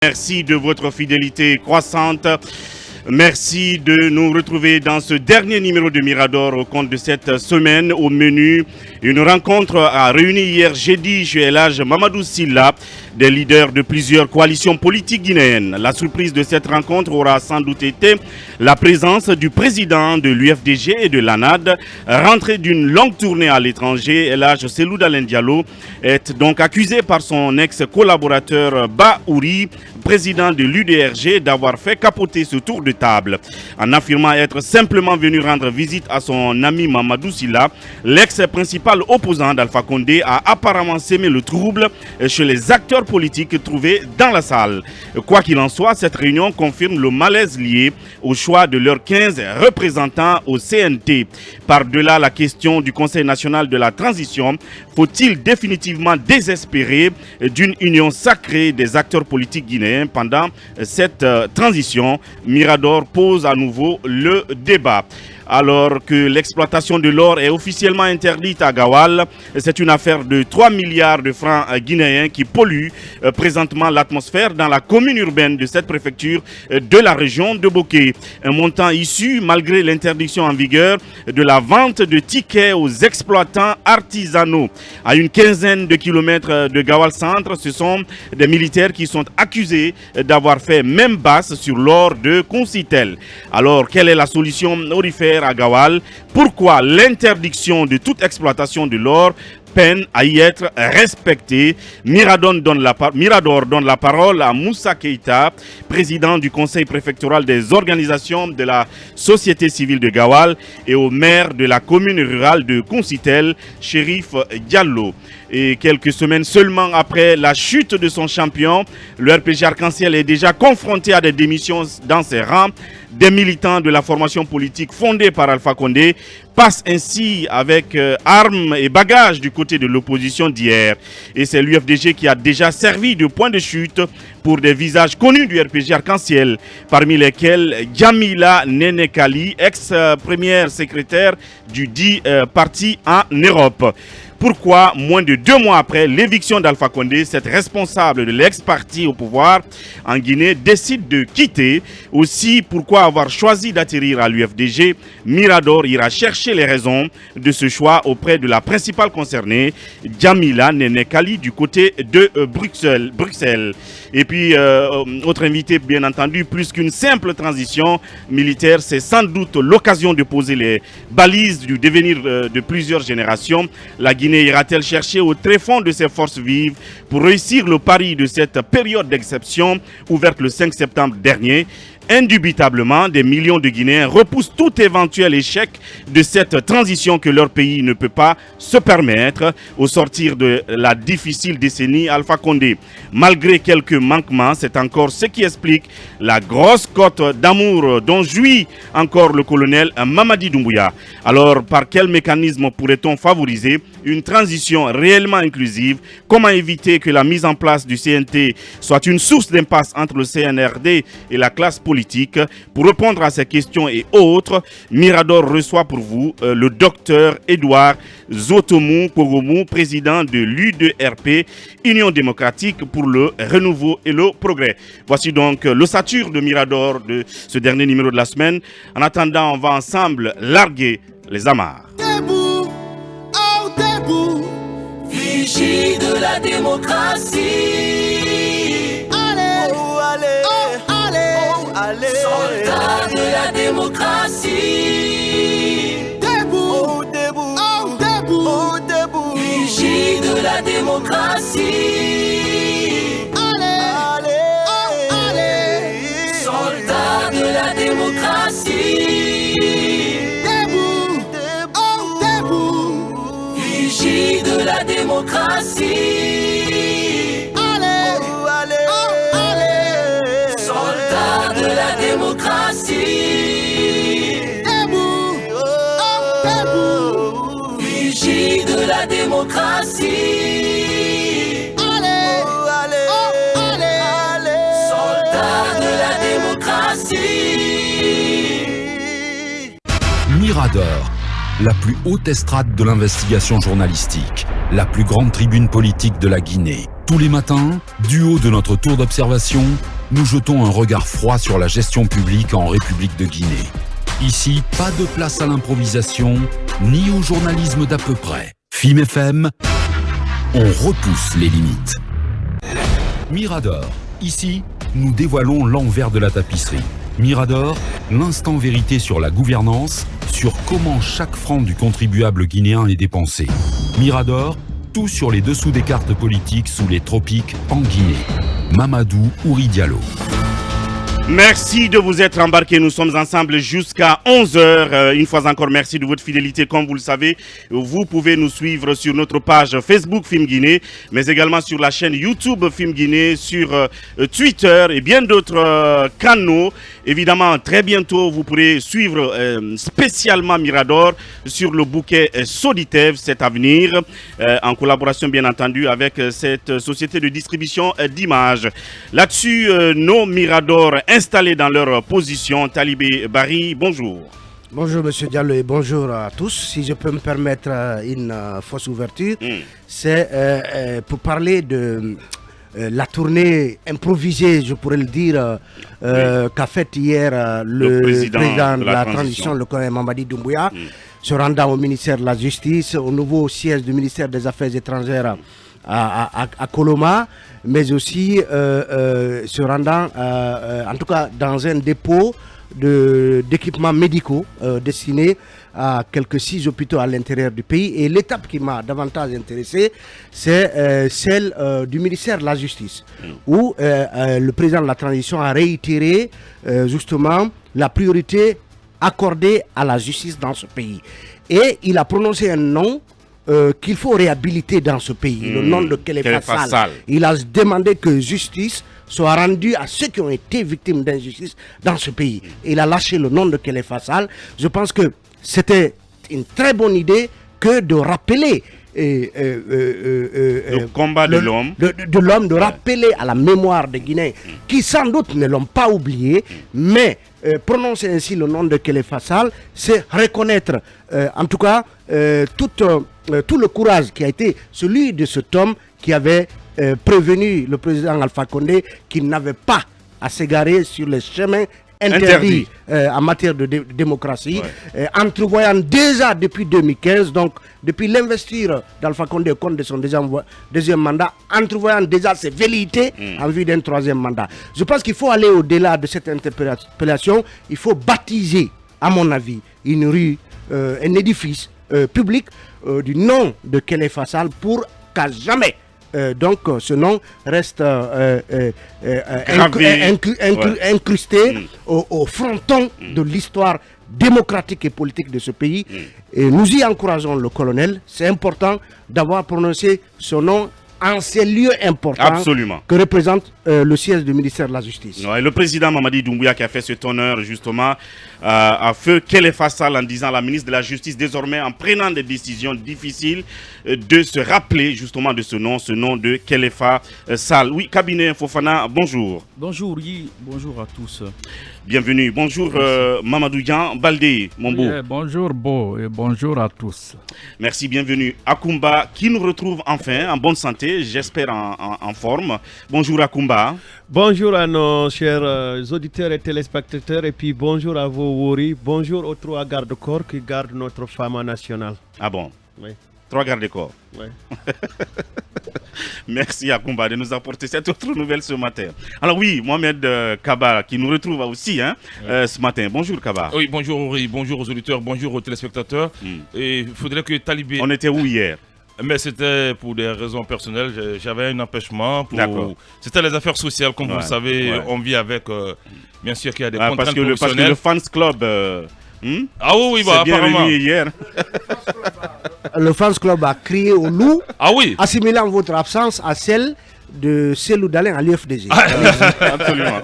Merci de votre fidélité croissante. Merci de nous retrouver dans ce dernier numéro de Mirador au compte de cette semaine. Au menu, une rencontre a réuni hier jeudi chez El Hadj Mamadou Sylla, des leaders de plusieurs coalitions politiques guinéennes. La surprise de cette rencontre aura sans doute été la présence du président de l'UFDG et de l'ANAD. Rentré d'une longue tournée à l'étranger, El Hadj Cellou Dalein Diallo est donc accusé par son ex-collaborateur Ba Ouri, président de l'UDRG, d'avoir fait capoter ce tour de table. En affirmant être simplement venu rendre visite à son ami Mamadou Sylla, l'ex-principal opposant d'Alpha Condé a apparemment sémé le trouble chez les acteurs politiques trouvés dans la salle. Quoi qu'il en soit, cette réunion confirme le malaise lié au choix de leurs 15 représentants au CNT. Par-delà la question du Conseil national de la transition, faut-il définitivement désespérer d'une union sacrée des acteurs politiques guinéens pendant cette transition? Mirador pose à nouveau le débat. Alors que l'exploitation de l'or est officiellement interdite à Gawal, c'est une affaire de 3 milliards de francs guinéens qui pollue présentement l'atmosphère dans la commune urbaine de cette préfecture de la région de Boké. Un montant issu, malgré l'interdiction en vigueur, de la vente de tickets aux exploitants artisanaux. À une quinzaine de kilomètres de Gawal Centre, ce sont des militaires qui sont accusés d'avoir fait même basse sur l'or de Concitel. Alors, quelle est la solution aurifère à Gawal? Pourquoi l'interdiction de toute exploitation de l'or peine à y être respectée? Mirador donne la parole à Moussa Keïta, président du conseil préfectoral des organisations de la société civile de Gawal, et au maire de la commune rurale de Concitel, Chérif Diallo. Et quelques semaines seulement après la chute de son champion, le RPG Arc-en-Ciel est déjà confronté à des démissions dans ses rangs. Des militants de la formation politique fondée par Alpha Condé passent ainsi avec armes et bagages du côté de l'opposition d'hier. Et c'est l'UFDG qui a déjà servi de point de chute pour des visages connus du RPG Arc-en-Ciel, parmi lesquels Djamila Nenekali, ex-première secrétaire du dit parti en Europe. Pourquoi, moins de 2 mois après l'éviction d'Alpha Condé, cette responsable de l'ex-parti au pouvoir en Guinée décide de quitter? Aussi, pourquoi avoir choisi d'atterrir à l'UFDG? Mirador ira chercher les raisons de ce choix auprès de la principale concernée, Djamila Nenekali, du côté de Bruxelles. Et puis, autre invité, bien entendu, plus qu'une simple transition militaire, c'est sans doute l'occasion de poser les balises du devenir de plusieurs générations. La Guinée ira-t-elle chercher au tréfonds de ses forces vives pour réussir le pari de cette période d'exception ouverte le 5 septembre dernier? Indubitablement, des millions de Guinéens repoussent tout éventuel échec de cette transition que leur pays ne peut pas se permettre au sortir de la difficile décennie Alpha Condé. Malgré quelques manquements, c'est encore ce qui explique la grosse cote d'amour dont jouit encore le colonel Mamadi Doumbouya. Alors, par quel mécanisme pourrait-on favoriser une transition réellement inclusive? Comment éviter que la mise en place du CNT soit une source d'impasse entre le CNRD et la classe politique? Pour répondre à ces questions et autres, Mirador reçoit pour vous le docteur Edouard Zotomou Kogomou, président de l'U2RP, Union démocratique pour le renouveau et le progrès. Voici donc l'ossature de Mirador de ce dernier numéro de la semaine. En attendant, on va ensemble larguer les amarres. Debout, oh debout, vigie de la démocratie. Allez, oh allez, oh allez, oh allez, soldats de la démocratie. Debout, oh debout, oh debout, oh debout, vigie de la démocratie. Allez, allez, oh allez, soldats de la démocratie. De la démocratie. Allez, oh, allez, oh, allez, soldats de la démocratie. Debout, oh, debout, vigie de la démocratie. Allez, oh, allez, oh, allez, soldats de la démocratie. Mirador, la plus haute estrade de l'investigation journalistique. la plus grande tribune politique de la Guinée. Tous les matins, du haut de notre tour d'observation, nous jetons un regard froid sur la gestion publique en République de Guinée. Ici, pas de place à l'improvisation, ni au journalisme d'à peu près. FIM FM, on repousse les limites. Mirador, ici, nous dévoilons l'envers de la tapisserie. Mirador, l'instant vérité sur la gouvernance, sur comment chaque franc du contribuable guinéen est dépensé. Mirador, tout sur les dessous des cartes politiques sous les tropiques en Guinée. Mamadou Ouri Diallo. Merci de vous être embarqués. Nous sommes ensemble jusqu'à 11h. Une fois encore, merci de votre fidélité. Comme vous le savez, vous pouvez nous suivre sur notre page Facebook Film Guinée, mais également sur la chaîne YouTube Film Guinée, sur Twitter et bien d'autres canaux. Évidemment, très bientôt, vous pourrez suivre spécialement Mirador sur le bouquet Soditev, cet avenir, en collaboration bien entendu avec cette société de distribution d'images. Là-dessus, nos Mirador installés dans leur position. Talibé Barry, bonjour. Bonjour Monsieur Diallo et bonjour à tous. Si je peux me permettre une fausse ouverture, c'est pour parler de la tournée improvisée, je pourrais le dire, qu'a faite hier le président de la transition, le colonel Mamadi Doumbouya, se rendant au ministère de la Justice, au nouveau siège du ministère des Affaires étrangères à Coloma, mais aussi se rendant en tout cas dans un dépôt d'équipements médicaux destinés à quelques 6 hôpitaux à l'intérieur du pays. Et l'étape qui m'a davantage intéressé, c'est celle du ministère de la Justice, où le président de la transition a réitéré justement la priorité accordée à la justice dans ce pays. Et il a prononcé un nom qu'il faut réhabiliter dans ce pays, le nom de Kéléfa Sall. Il a demandé que justice soit rendue à ceux qui ont été victimes d'injustice dans ce pays. Il a lâché le nom de Kéléfa Sall. Je pense que c'était une très bonne idée que de rappeler le combat de l'homme, de rappeler à la mémoire des Guinéens qui sans doute ne l'ont pas oublié, mais prononcer ainsi le nom de Kéléfa Sall, c'est reconnaître en tout cas tout le courage qui a été celui de cet homme qui avait prévenu le président Alpha Condé qu'il n'avait pas à s'égarer sur les chemins interdits en matière de démocratie, entrevoyant déjà depuis 2015, donc depuis l'investiture d'Alpha Condé au compte de son deuxième mandat, entrevoyant déjà ses velléités en vue d'un troisième mandat. Je pense qu'il faut aller au-delà de cette interpellation. Il faut baptiser, à mon avis, une rue, un édifice public du nom de Kéléfa Sall pour qu'à jamais donc ce nom reste incrusté au fronton de l'histoire démocratique et politique de ce pays. Et nous y encourageons le colonel. C'est important d'avoir prononcé son nom en ces lieux importants que représente le siège du ministère de la Justice. Et le président Mamadi Doumbouya qui a fait cet honneur justement à feu Kéléfa Sall en disant à la ministre de la Justice désormais en prenant des décisions difficiles de se rappeler justement de ce nom de Kéléfa Sall. Oui, cabinet Fofana, bonjour. Bonjour, oui, bonjour à tous. Bienvenue. Bonjour Mamadou Dian Baldé, mon beau. Bonjour Beau et bonjour à tous. Merci, bienvenue. Akumba qui nous retrouve enfin en bonne santé, j'espère en forme. Bonjour Akumba. Bonjour à nos chers auditeurs et téléspectateurs et puis bonjour à vos Wori. Bonjour aux 3 gardes-corps qui gardent notre femme nationale. Ah bon? Oui. 3 gardes-corps. Oui. Merci Akumba de nous apporter cette autre nouvelle ce matin. Alors oui, Mohamed Kaba qui nous retrouve aussi ce matin. Bonjour Kaba. Oui, bonjour aux auditeurs, bonjour aux téléspectateurs. Et il faudrait que Talibé... On était où hier? Mais c'était pour des raisons personnelles, j'avais un empêchement. C'était les affaires sociales, comme vous le savez, on vit avec, bien sûr qu'il y a des contraintes professionnelles. Parce que le fans club... Ah oui, bah, apparemment. Hier. Le fans club a crié au loup, assimilant votre absence à celle de Selou Dalin à l'UFDG. Absolument.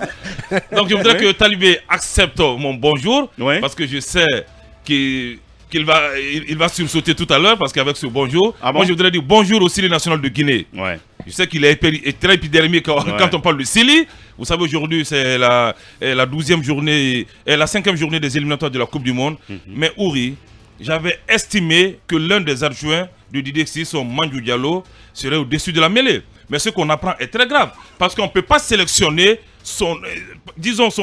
Donc je voudrais que Talibé accepte mon bonjour, parce que je sais qu'il va sursauter tout à l'heure, parce qu'avec ce bonjour, moi je voudrais dire bonjour au Sili national de Guinée. Je sais qu'il est très épidermique quand on parle de Sili. Vous savez, aujourd'hui, c'est la 12e journée, la 5e journée des éliminatoires de la Coupe du Monde. Mais Ouri, j'avais estimé que l'un des adjoints de Didier Sisson, Mandou Diallo serait au-dessus de la mêlée. Mais ce qu'on apprend est très grave. Parce qu'on ne peut pas sélectionner son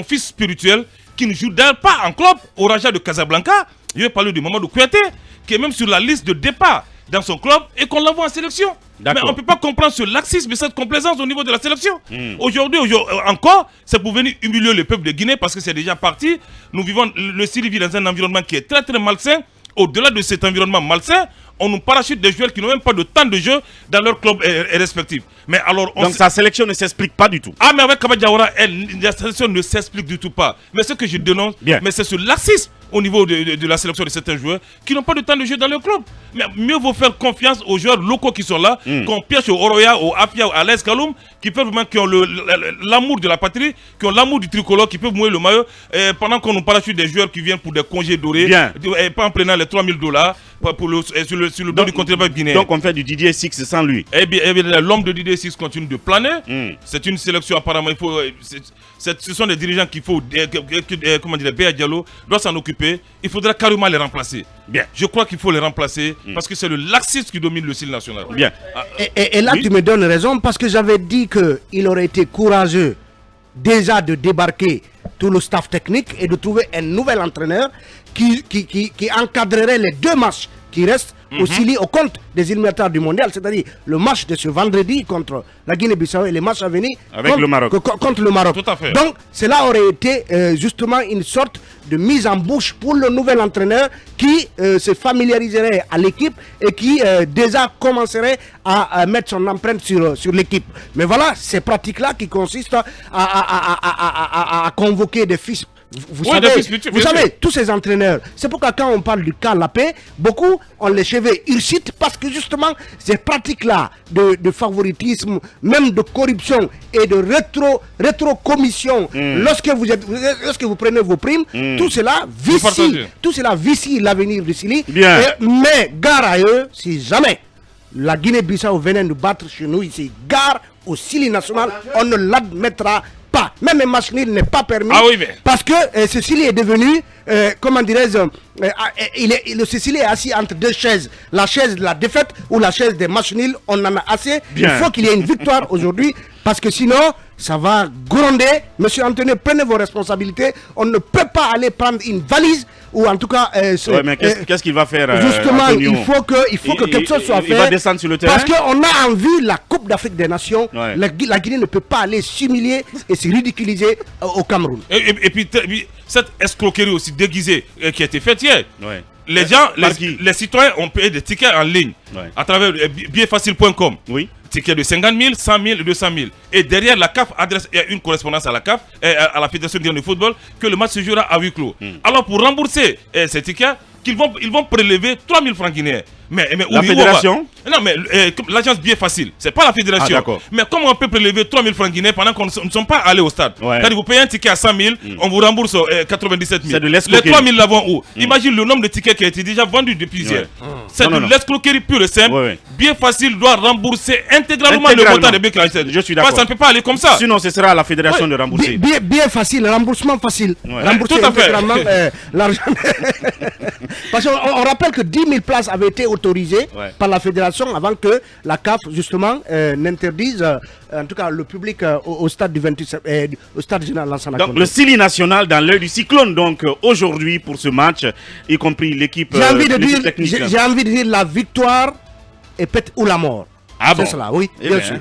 fils spirituel qui ne joue d'ailleurs pas en club au Raja de Casablanca. Je vais parler du Mamadou Kouyaté, qui est même sur la liste de départ dans son club et qu'on l'envoie en sélection. Mais on ne peut pas comprendre ce laxisme et cette complaisance au niveau de la sélection. Aujourd'hui encore, c'est pour venir humilier le peuple de Guinée parce que c'est déjà parti. Nous vivons, le Syrie vit dans un environnement qui est très très malsain. Au-delà de cet environnement malsain, on nous parachute des joueurs qui n'ont même pas de temps de jeu dans leur club respectif. Mais alors, donc sa sélection ne s'explique pas du tout. Ah, mais avec Kaba Diawara, la sélection ne s'explique du tout pas. Mais ce que je dénonce, c'est ce laxisme au niveau de la sélection de certains joueurs qui n'ont pas de temps de jeu dans leur club. Mais mieux vaut faire confiance aux joueurs locaux qui sont là, qu'on pioche au Oroya, au Afia, à l'Es Kaloum, qui ont l'amour de la patrie, qui ont l'amour du tricolore, qui peuvent mouiller le maillot, pendant qu'on nous parachute des joueurs qui viennent pour des congés dorés, et pas en prenant les $3000 sur le dos du continent guinéen. Donc on fait du Didier Six sans lui. Eh bien, l'homme de Didier Six continue de planer. C'est une sélection apparemment. Ce sont des dirigeants qu'il faut, comment dire, Béa Diallo doit s'en occuper. Il faudra carrément les remplacer. Bien. Je crois qu'il faut les remplacer parce que c'est le laxisme qui domine le style national. Bien. Et là, tu me donnes raison parce que j'avais dit qu'il aurait été courageux déjà de débarquer tout le staff technique et de trouver un nouvel entraîneur qui encadrerait les 2 matchs qui restent aussi liés au compte des éliminatoires du mondial, c'est-à-dire le match de ce vendredi contre la Guinée-Bissau et les matchs à venir avec le Maroc. Contre le Maroc. Tout à fait. Donc cela aurait été justement une sorte de mise en bouche pour le nouvel entraîneur qui se familiariserait à l'équipe et qui déjà commencerait à mettre son empreinte sur l'équipe. Mais voilà, ces pratiques-là qui consistent à convoquer des fils. Vous savez, tous ces entraîneurs, c'est pourquoi quand on parle du cas Lapé, beaucoup ont les cheveux hircites parce que justement, ces pratiques-là de favoritisme, même de corruption et de rétrocommission, lorsque vous prenez vos primes, tout cela vicie l'avenir du Syrie. Mais gare à eux, si jamais la Guinée-Bissau venait nous battre chez nous ici, gare au Syrie national, on ne l'admettra pas. Même un match nul n'est pas permis parce que Cécilie est devenu, comment dirais-je, le Cécilie est assis entre 2 chaises, la chaise de la défaite ou la chaise des matchs nuls. On en a assez. Il faut qu'il y ait une victoire aujourd'hui parce que sinon ça va gronder. Monsieur Anthony, prenez vos responsabilités. On ne peut pas aller prendre une valise ou en tout cas mais qu'est-ce qu'il va faire justement, il faut que quelque chose soit fait. Il va descendre sur le terrain parce qu'on a en vue la Coupe d'Afrique des Nations. La Guinée ne peut pas aller s'humilier et se ridiculiser au Cameroun. Et puis cette escroquerie aussi déguisée qui a été faite hier. Les gens, les citoyens ont payé des tickets en ligne à travers billetfacile.com. Tickets de 50 000, 100 000 et 200 000. Et derrière, la CAF adresse une correspondance à la CAF, à la Fédération de football, que le match se jouera à huis clos. Alors pour rembourser ces tickets, ils vont prélever 3 000 francs guinéens. Mais la fédération? Non, mais l'agence Billet Facile, c'est pas la fédération. Mais comment on peut prélever 3 000 francs guinéens pendant qu'on ne sont pas allés au stade? C'est-à-dire vous payez un ticket à 100 000, on vous rembourse 97 000. C'est de l'escroquerie. Les 3 000 l'avons où? Imagine le nombre de tickets qui a été déjà vendu depuis hier. C'est de l'escroquerie pure et simple. Billet Facile doit rembourser intégralement le montant des billets. Je suis d'accord. Ça ne peut pas aller comme ça. Sinon, ce sera à la fédération de rembourser. Billet Facile, remboursement facile. Rembourser tout à fait. L'argent. Parce qu'on rappelle que 10 000 places avaient été autorisées par la fédération avant que la CAF justement n'interdise en tout cas le public au stade du 28 au stade général Lansana. Donc le Syrie national dans l'œil du cyclone donc aujourd'hui pour ce match, y compris l'équipe technique. J'ai envie de dire la victoire est peut-être ou la mort. Ah bon? C'est cela, oui. Bien sûr.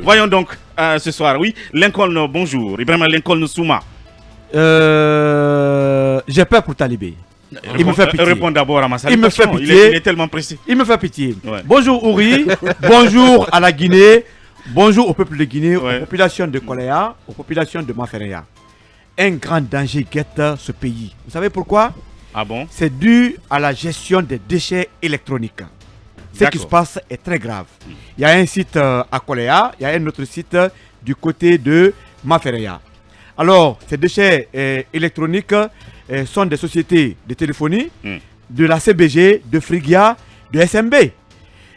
Voyons donc ce soir, Lincoln, bonjour. Ibrahim Lincoln Souma. J'ai peur pour Talibé. Il me fait pitié. Réponds d'abord à ma salutation. Il me fait pitié. Il est tellement précis. Il me fait pitié. Bonjour Ouri, bonjour à la Guinée, bonjour au peuple de Guinée, aux populations de Koléa, aux populations de Mafereya. Un grand danger guette ce pays. Vous savez pourquoi? Ah bon? C'est dû à la gestion des déchets électroniques. Ce qui se passe est très grave. Il y a un site à Koléa, il y a un autre site du côté de Mafereya. Alors, ces déchets électroniques sont des sociétés de téléphonie, de la CBG, de Frigia, de SMB.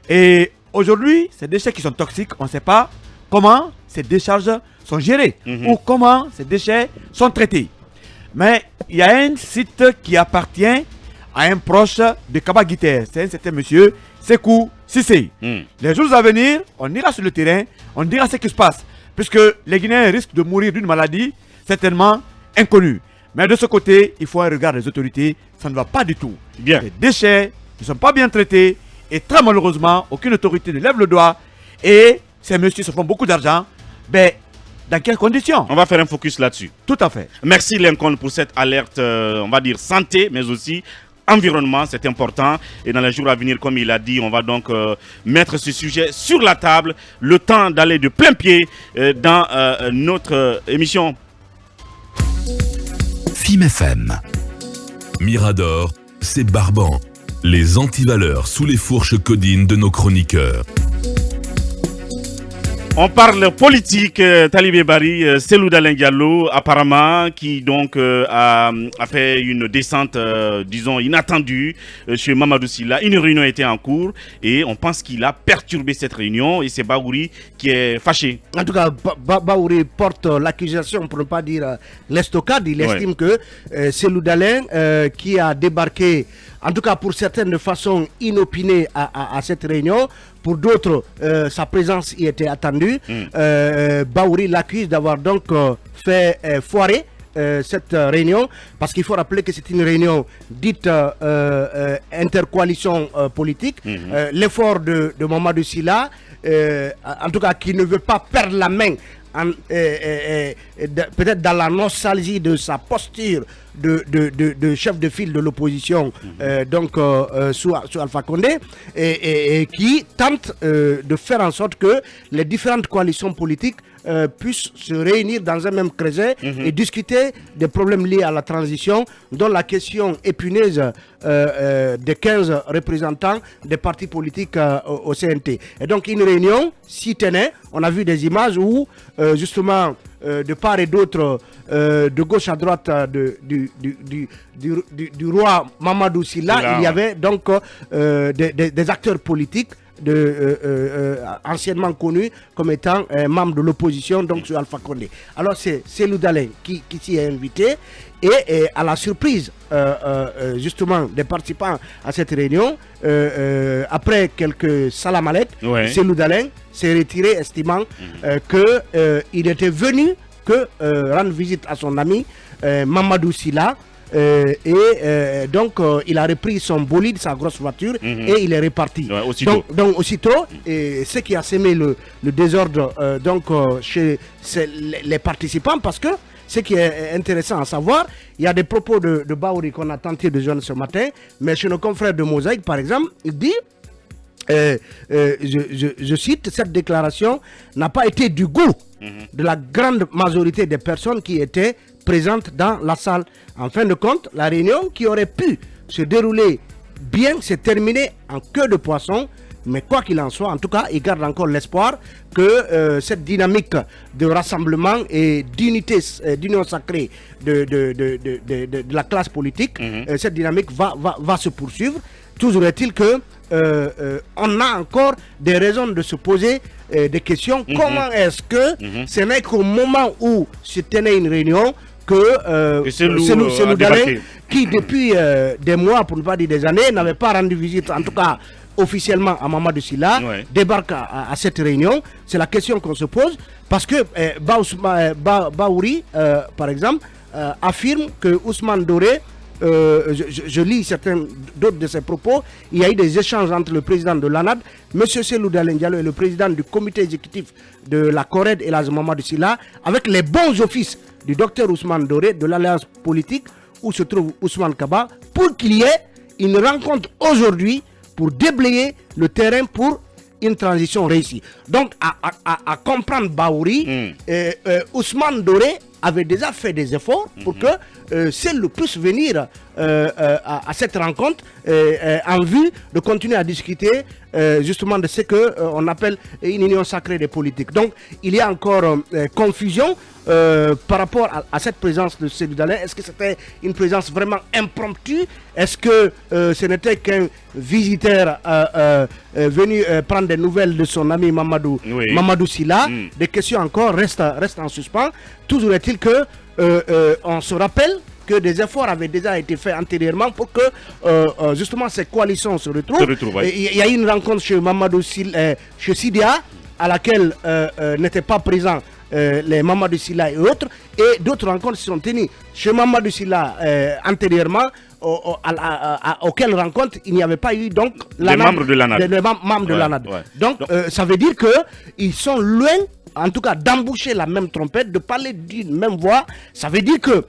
Et aujourd'hui, ces déchets qui sont toxiques, on ne sait pas comment ces décharges sont gérées ou comment ces déchets sont traités. Mais il y a un site qui appartient à un proche de Kaba Guiter. C'est un certain monsieur Sékou Cissé. Les jours à venir, on ira sur le terrain, on dira ce qui se passe. Puisque les Guinéens risquent de mourir d'une maladie certainement inconnue. Mais de ce côté, il faut un regard des autorités, ça ne va pas du tout. Bien. Les déchets ne sont pas bien traités et très malheureusement, aucune autorité ne lève le doigt et ces messieurs se font beaucoup d'argent. Ben, dans quelles conditions? On va faire un focus là-dessus. Tout à fait. Merci Lincoln pour cette alerte, on va dire santé, mais aussi environnement, c'est important. Et dans les jours à venir, comme il a dit, on va donc mettre ce sujet sur la table. Le temps d'aller de plein pied dans notre émission. FIM FM. Mirador, c'est barbant. Les antivaleurs sous les fourches codines de nos chroniqueurs. On parle politique, Talibé Bari, Selou Dalein Diallo, apparemment, qui donc a fait une descente, disons, inattendue chez Mamadou Sylla. Une réunion était en cours et on pense qu'il a perturbé cette réunion et c'est Baouri qui est fâché. En tout cas, Baouri porte l'accusation, pour ne pas dire l'estocade. Il estime que Selou Dalein, qui a débarqué, en tout cas pour certains de façon inopinée à cette réunion, pour d'autres, sa présence y était attendue. Baouri l'accuse d'avoir donc fait foirer cette réunion, parce qu'il faut rappeler que c'est une réunion dite intercoalition politique. L'effort de Mamadou Sylla, en tout cas qui ne veut pas perdre la main, peut-être dans la nostalgie de sa posture de chef de file de l'opposition sous Alpha Condé, et qui tente de faire en sorte que les différentes coalitions politiques puissent se réunir dans un même creuset et discuter des problèmes liés à la transition, dont la question épineuse des 15 représentants des partis politiques au CNT. Et donc une réunion s'y tenait. On a vu des images où justement de part et d'autre, de gauche à droite du roi Mamadou Sylla, il y avait donc des acteurs politiques anciennement connus comme étant membres de l'opposition, donc sur Alpha Condé. Alors c'est Selou Dalein qui s'y est invité et à la surprise justement des participants à cette réunion, après quelques salam-alek, Selou Dalein s'est retiré estimant qu'il était venu rendre visite à son ami Mamadou Sylla. Donc il a repris son bolide, sa grosse voiture, et il est reparti. Donc aussitôt, et ce qui a semé le désordre chez les participants, parce que ce qui est intéressant à savoir, il y a des propos de Baouri qu'on a tenté de joindre ce matin, mais chez nos confrères de Mosaïque par exemple, il dit, je cite, cette déclaration n'a pas été du goût de la grande majorité des personnes qui étaient présentes dans la salle. En fin de compte, la réunion qui aurait pu se dérouler bien s'est terminée en queue de poisson. Mais quoi qu'il en soit, en tout cas, il garde encore l'espoir que cette dynamique de rassemblement et d'unité, d'union sacrée de la classe politique, cette dynamique va se poursuivre. Toujours est-il que on a encore des raisons de se poser des questions. Comment est-ce que ce n'est qu'au moment où se tenait une réunion que Selou Dalein, qui depuis des mois, pour ne pas dire des années, n'avait pas rendu visite, en tout cas officiellement à Mamadou Sylla, débarque à cette réunion? C'est la question qu'on se pose, parce que Baouri, par exemple, affirme que Ousmane Doré, je lis certains d'autres de ses propos, il y a eu des échanges entre le président de l'ANAD, M. Selou Dalein Diallo, et le président du comité exécutif de la CORED, et Mamadou Sylla, avec les bons offices du docteur Ousmane Doré de l'Alliance politique où se trouve Ousmane Kaba, pour qu'il y ait une rencontre aujourd'hui pour déblayer le terrain pour une transition réussie. Donc à comprendre Baouri, Ousmane Doré avait déjà fait des efforts pour que Selou puisse venir à cette rencontre en vue de continuer à discuter justement de ce qu'on appelle une union sacrée des politiques. Donc il y a encore confusion par rapport à cette présence de Selou Dalein. Est-ce que c'était une présence vraiment impromptue? Est-ce que ce n'était qu'un visiteur venu prendre des nouvelles de son ami Mamadou Sylla? Des questions encore restent en suspens. Toujours est-il que on se rappelle que des efforts avaient déjà été faits antérieurement pour que justement ces coalitions se retrouvent. Il y a eu une rencontre chez Mamadou chez Sidia, à laquelle n'étaient pas présents les Mamadou Sylla et autres, et d'autres rencontres se sont tenues chez Mamadou Sylla antérieurement, auxquelles rencontres il n'y avait pas eu donc les membres de l'ANAD. Donc ça veut dire qu'ils sont loin, en tout cas, d'emboucher la même trompette, de parler d'une même voix. Ça veut dire que,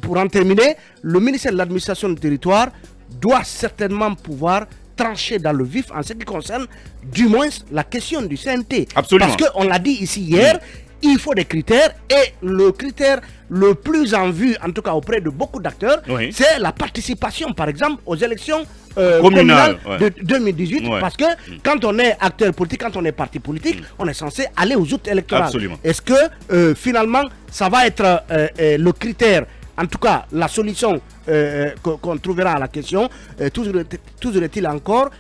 pour en terminer, le ministère de l'administration du territoire doit certainement pouvoir trancher dans le vif en ce qui concerne du moins la question du CNT. Absolument. Parce qu'on l'a dit ici hier, il faut des critères, et le critère le plus en vue, en tout cas auprès de beaucoup d'acteurs, c'est la participation, par exemple, aux élections communales de 2018. Parce que quand on est acteur politique, quand on est parti politique, on est censé aller aux joutes électorales. Absolument. Est-ce que finalement, ça va être le critère, en tout cas la solution qu'on trouvera à la question? Toujours est-il encore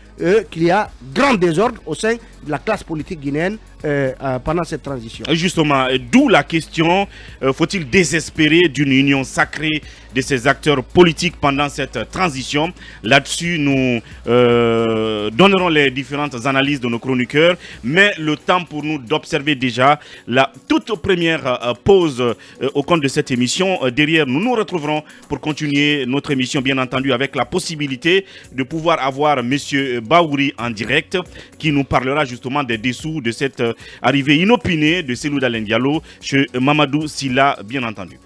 qu'il y a grand désordre au sein de la classe politique guinéenne pendant cette transition. Justement, d'où la question, faut-il désespérer d'une union sacrée de ces acteurs politiques pendant cette transition? Là-dessus, nous donnerons les différentes analyses de nos chroniqueurs, mais le temps pour nous d'observer déjà la toute première pause au compte de cette émission. Derrière, nous nous retrouverons pour continuer notre émission, bien entendu, avec la possibilité de pouvoir avoir M. Baouri en direct, qui nous parlera justement des dessous de cette arrivée inopinée de Selou Dalen Diallo chez Mamadou Sylla, bien entendu.